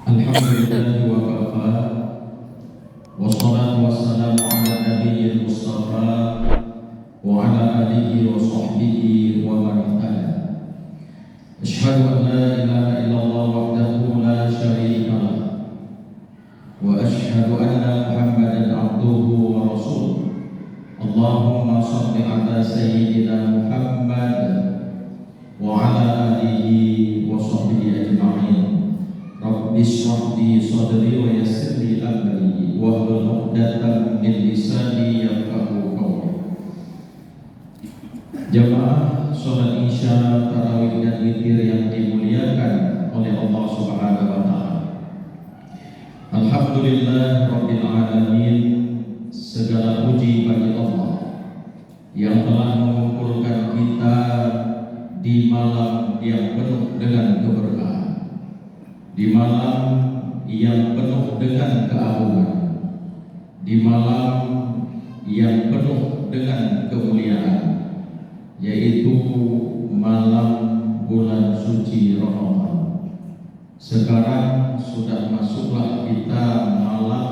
Alhamdulillah wa kafa. Wassalatu wassalamu ala nabiyyil mustafa wa ala alihi wa sahbihi wa man ihtada. Asyhadu an la ilaha illallah wahdahu la syarika lah wa asyhadu anna Muhammadan abduhu wa rasuluh. Allahumma shalli ala sayyidina Muhammad wa ala alihi wa sahbihi ajma'in. Rabbi shrah li sadri wa yassir li amri wahlul 'uqdatam min lisani yafqahu qawli. Jamaah salat Isya, tarawih dan witir yang dimuliakan oleh Allah Subhanahu wa taala. Alhamdulillah rabbil alamin. Segala puji bagi Allah yang telah mengumpulkan kita di malam yang penuh dengan keberkahan, di malam yang penuh dengan keagungan, di malam yang penuh dengan kemuliaan, yaitu malam bulan suci Ramadan. Sekarang sudah masuklah kita malam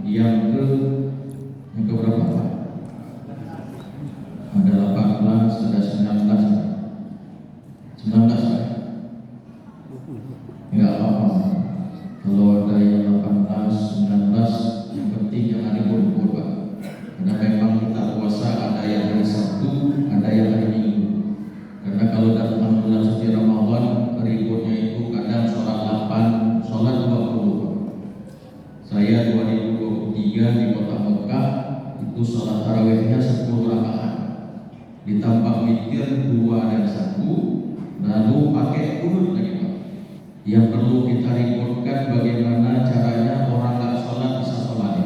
yang keberapa Pak? Ada 18, ada 19 Pak? Enggak apa-apa. Kalau ada yang 18, 19, yang penting jangan libur-libur Pak. Karena memang kita puasa ada yang hari Sabtu, ada yang hari Minggu. Karena kalau datang bulan suci Ramadan, liburnya itu kadang sholat 8, sholat 20. Saya 2023 di kota Mekah itu sholat tarawihnya 10 rakaat, ditambah witir 2 dan 1, lalu pakai kunut lagi Pak. Yang perlu kita rekodkan bagaimana caranya orang nggak sholat bisa sholat.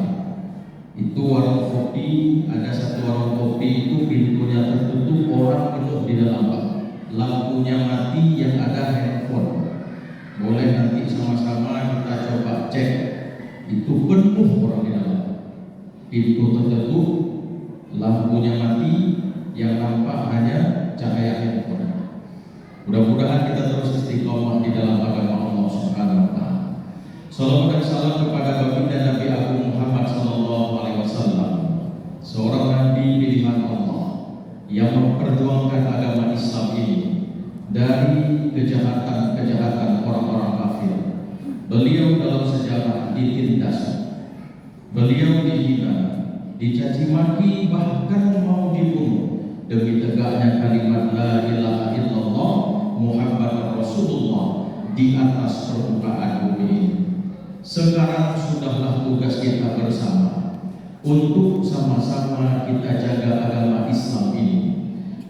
Itu warung kopi, ada satu warung kopi itu pintunya tertutup, orang penuh di dalam Pak. Lampunya mati, yang ada handphone. Boleh nanti sama-sama kita coba cek. Itu penuh orang di dalam. Pintu tertutup, lampunya mati, yang nampak hanya cahaya handphone. Mudah-mudahan kita terus istiqomah di dalam agama Allah Subhanahu wa taala. Salawat dan salam kepada baginda Nabi Agung Muhammad sallallahu alaihi wasallam, seorang nabi pilihan Allah yang memperjuangkan agama Islam ini dari kejahatan-kejahatan orang-orang kafir. Beliau dalam sejarah ditindas, beliau dihina, dicaci maki, bahkan mau dibunuh demi tegaknya kalimat la ilaha illallah Muhammad Rasulullah di atas permukaan bumi ini. Sekarang sudahlah tugas kita bersama untuk sama-sama kita jaga agama Islam ini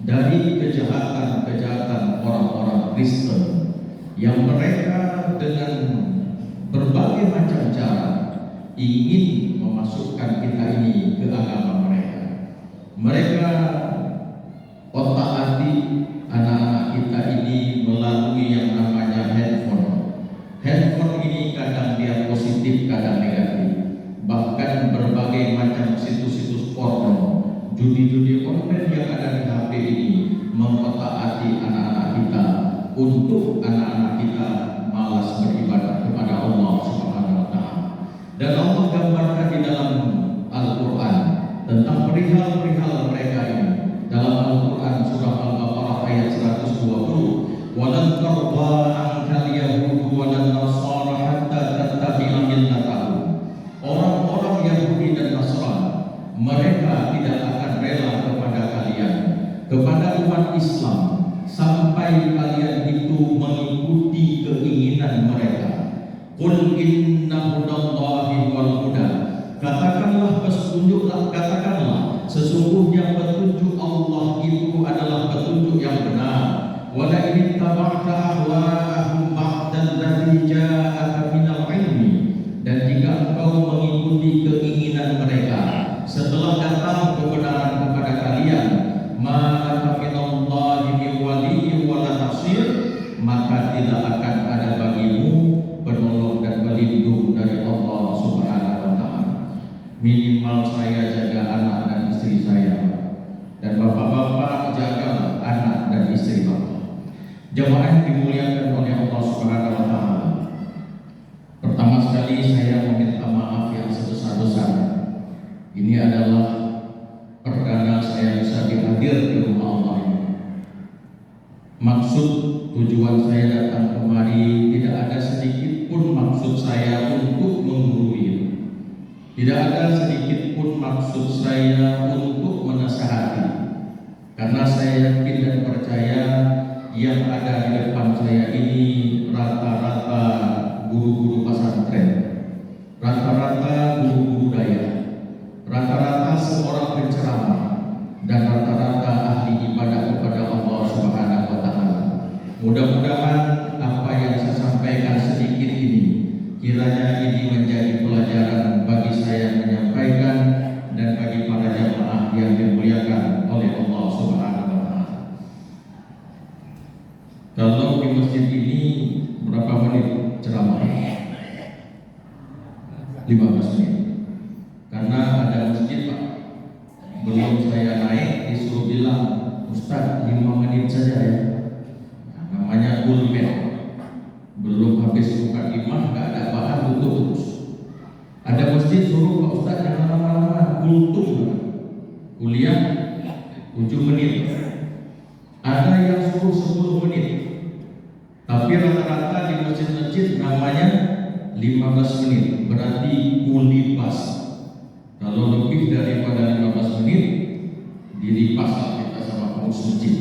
dari kejahatan-kejahatan orang-orang Kristen yang mereka dengan berbagai macam cara ingin memasukkan kita ini ke agama mereka. Mereka otak-atik anak-anak kita ini melalui yang namanya handphone. Handphone ini kadang dia positif, kadang negatif. Bahkan berbagai macam situs-situs porno, judi-judi online yang ada di HP ini mengotak-atik anak-anak kita untuk anak-anak kita malas beribadah kepada Allah Subhanahu wa taala. Dan Allah gambarkan di dalam Al-Qur'an tentang perihal-perihal mereka ini. Dalam Al-Quran surah Al-Baqarah ayat 120, walan tarda ankal yahudu walan nasara hatta tattabi'a millatahum. Orang-orang Yahudi dan Nasrani, mereka tidak akan rela kepada kalian, kepada umat Islam, sampai kalian itu mengikuti keinginan mereka. Qul inna hudallahi wal huda. Katakanlah, katakanlah sesungguhnya petunjuk Allah itu adalah petunjuk yang benar. Wala in taba'ta ahwa'ahum ba'da alladhi ja'aka minal ilmi. Dan jika engkau mengikuti keinginan mereka setelah datang kebenaran kepada kalian, maka minallahi min waliyyin wala nasir, maka tidak akan ada bagimu penolong dan pelindung dari Allah Subhanahu wa taala. Minimal saya jaga anak dan istri saya, dan bapak-bapak jaga anak dan istri bapak. Jamaah yang dimuliakan oleh Allah Subhanahu wa taala. Pertama Tidak ada sedikit pun maksud saya untuk menasihati, karena saya yakin dan percaya yang ada di depan saya ini rata-rata guru-guru pesantren, rata-rata guru-guru daya, rata-rata seorang penceramah, dan rata-rata ahli ibadah kepada Allah Subhanahu wa Ta'ala. Mudah-mudahan apa yang saya sampaikan sedikit ini kiranya ini menjadi pelajaran bagi saya menyampaikan dan bagi para jamaah yang dimuliakan oleh Allah Subhanahu wa Ta'ala. Kalau di masjid ini berapa menit ceramah? 15 menit. Karena ada masjid Pak, belum saya naik disuruh bilang, Ustaz 5 menit saja ya. Namanya pulpen, belum habis buka imam nggak ada bahan tutup terus. Ada masjid suruh Pak Ustaz jangan lama-lama, kultum kuliah 7 menit. Ada yang suruh 10 menit. Tapi rata-rata di masjid-masjid namanya 15 menit, berarti kulipas. Kalau lebih daripada 15 menit dilipas kita sama pengurus masjid.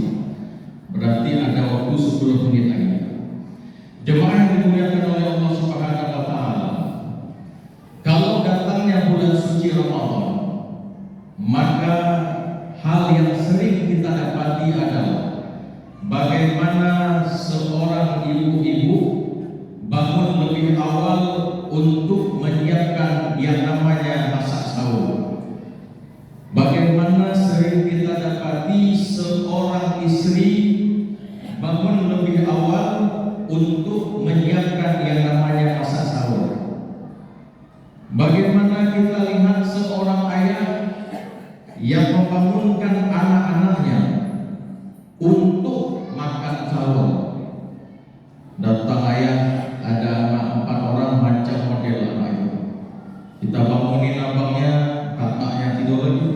Berarti ada waktu 10 menit lagi. Jemaah yang dimuliakan oleh Allah Subhanahu wa Ta'ala, kalau datangnya bulan suci Ramadan, maka hal yang sering kita dapati adalah bagaimana seorang ibu-ibu bangun lebih awal untuk menyiapkan yang namanya masak sahur. Bagaimana sering kita dapati seorang istri bangun lebih awal untuk menyiapkan yang namanya masak sahur. Bagaimana kita lihat seorang ayah yang membangunkan anak-anaknya untuk makan sahur. Datang ayah, ada anak 4 orang macam model anak itu. Kita bangunin abangnya, kakaknya tidur lagi.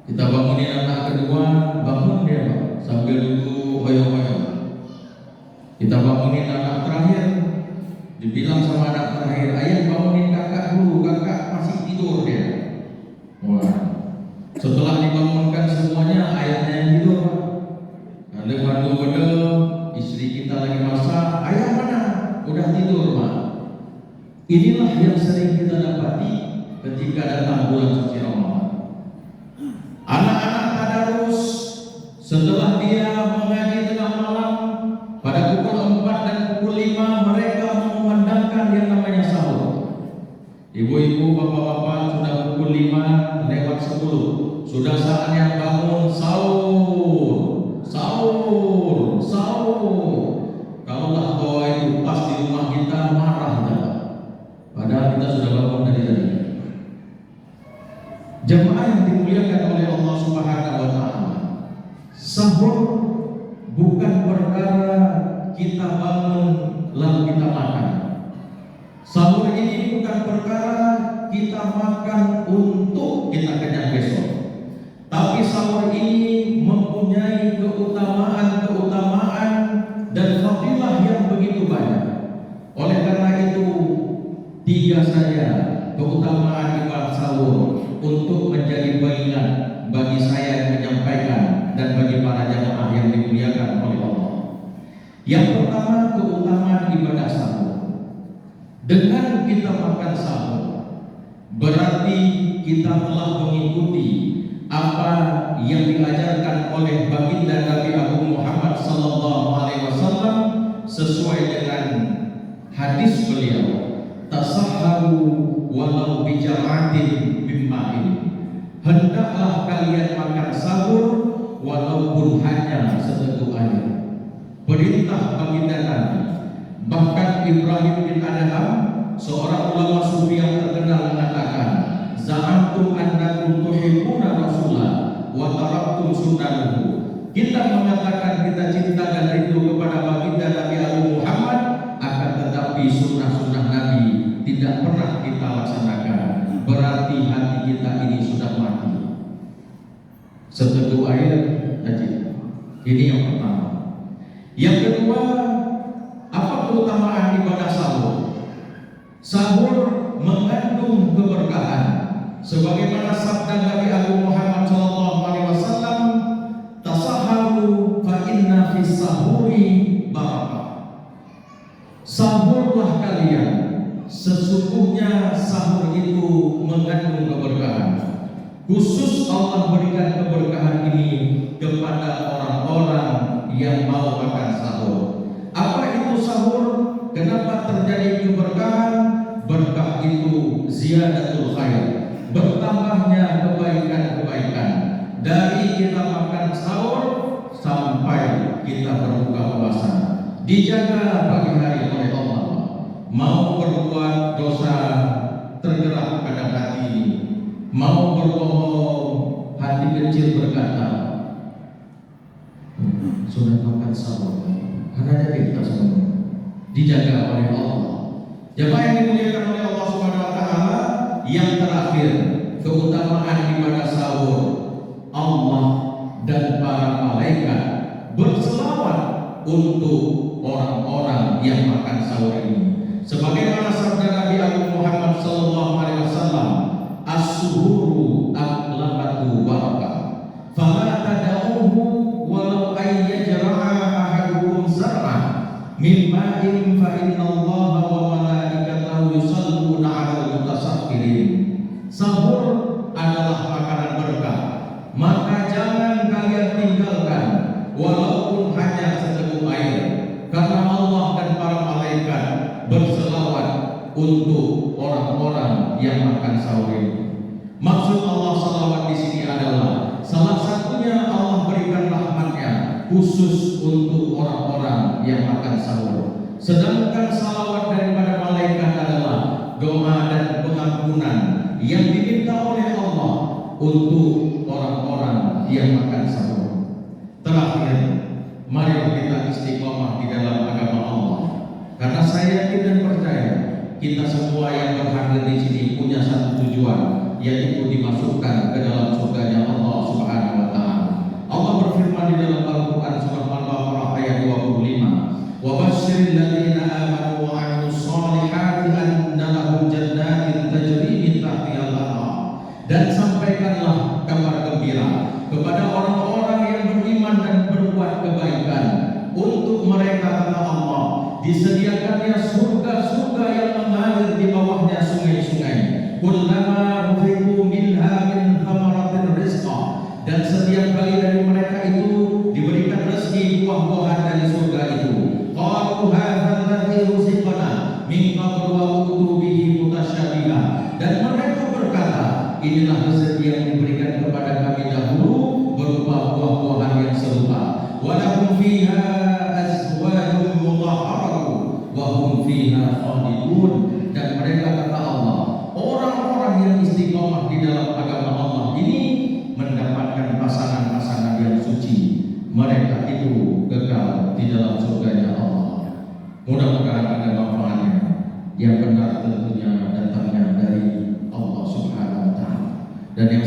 Kita bangunin anak kedua, bangun dia Pak, sambil duduk hoyong-hoyong. Kita bangunin anak terakhir, dibilang sama anak terakhir, ayah bangunin kakak dulu, kakak masih tidur dia. Wah, setelah dibangunkan semuanya, ayahnya yang tidur Pak. Ada bantu-bantu, istri kita lagi masak, ayah mana? Udah tidur Pak. Inilah yang sering kita dapati ketika datang bulan suci Ramadan. Anak-anak tadarus, setelah dia mengaji tengah malam, pada pukul 4 dan pukul 5 mereka mengumandangkan yang namanya sahur. Ibu-ibu, bapak-bapak sudah pukul 5 lewat 10, sudah saatnya bangun sahur, sahur, sahur. Kalaulah doa itu pas di rumah kita marah kita, padahal kita sudah bangun dari tadi. Jemaah yang dimuliakan oleh Allah Subhanahu wa Ta'ala, sahur bukan perkara kita bangun lalu kita makan. Sahur ini bukan perkara kita makan untuk kita kenyang besok. Tapi sahur ini mempunyai keutamaan dan fadilah yang begitu banyak. Oleh karena itu, 3 saja keutamaan ibadah sahur untuk menjadi pengingat bagi saya yang menyampaikan dan bagi para jamaah yang dimuliakan oleh Allah. Yang pertama, keutamaan ibadah sahur. Dengan kita makan sahur, berarti kita telah mengikuti apa yang diajarkan oleh baginda Nabi Agung Muhammad sallallahu alaihi wasallam sesuai dengan hadis beliau, tasahharu walau bijam'atin bimma'in. Hendaklah kalian makan sahur walaupun hanya seteguk air. Perintah baginda Nabi. Bahkan Ibrahim bin Adham, seorang ulama sufi yang terkenal, mengatakan, za'antum annakum tuhibbuna Rasulullah wa taraktum sunnatahu. Kita mengatakan kita cinta dan rindu kepada baginda Nabi Agung Muhammad, akan tetapi sunnah-sunnah Nabi tidak pernah kita laksanakan. Berarti hati kita ini sudah mati. Seteguk air saja. Ini yang pertama. Yang kedua, apa keutamaan ibadah sahur? Sahur mengandung keberkahan. keberkahan. Sebagaimana sabda Nabi Agung Muhammad SAW, tasaharu fa inna fis sahuri barakah. Sahurlah kalian, sesungguhnya sahur itu mengandung keberkahan. Khusus Allah berikan keberkahan ini kepada orang-orang yang mau makan sahur. Apa itu sahur? Kenapa terjadi keberkahan? Berkah itu ziyadatul khair, bertambahnya kebaikan-kebaikan. Dari kita makan sahur sampai kita berbuka puasa, dijaga pagi hari oleh Allah. Mau berbuat dosa tergerak pada hati, mau berbohong hati kecil berkata, sudah makan sahur, karena jadi kita semua dijaga oleh Allah. Jemaah yang dimuliakan oleh Allah Subhanahu wa taala, yang terakhir keutamaan ibadah sahur, Allah dan para malaikat berselawat untuk orang-orang yang makan sahur ini. Sebagaimana sabda Nabi Agung Muhammad SAW, as-suhuru aqlabatu barakah, fala tad'uhu walau ayyajra'a ahadukum zar'ah min ma'in fa innallaha wa malaikatahu yusalluna 'alal mutasaffirin. Sahur adalah makanan berkah, maka jangan kalian tinggalkan walaupun hanya seteguk air, karena Allah dan para malaikat berselawat untuk orang-orang yang makan sahur ini. Maksud Allah salawat di sini adalah salah satunya Allah berikan rahmatnya khusus untuk orang-orang yang makan sahur. Sedangkan salawat daripada malaikat adalah doa dan pengampunan yang diminta oleh Allah untuk orang-orang yang makan sahur. Terakhir, mari kita istiqomah di dalam agama Allah. Karena saya yakin dan percaya kita semua yang berhadir di sini punya satu tujuan, yaitu dimasukkan ke dalam surganya Allah Subhanahu wa taala. Allah berfirman di dalam Al-Qur'an surah Al-Baqarah ayat 25, "Wa basyiril ladzina amanu wa 'amilus shalihati anna lahum jannatin tajri min tahtihal anhar." Dan sampaikanlah kabar gembira kepada orang-orang yang beriman dan berbuat kebaikan, untuk mereka kata Allah disediakannya surga-surga yang mengalir di bawahnya sungai-sungai. Kullama ruziqu minha min thamaratir rizqa, dan setiap kali dari mereka itu diberikan rezeki buah-buahan dari surga itu. Qalu hadzal ladzi ruziqana min qablu wa utu bihi mutasyabiha, dan mereka berkata, inilah rezeki yang diberikan kepada kami dahulu berupa buah-buahan yang serupa. Wa lahum fiha azwajun mutahharatun wa hum fiha khalidun, dan mereka kata Allah, orang-orang yang istiqomah di dalam agama Allah ini mendapatkan pasangan-pasangan yang suci. Mereka itu kekal di dalam surganya Allah. Mudah-mudahan ada manfaatnya. Yang benar tentunya datangnya dari Allah Subhanahu wa taala, dan yang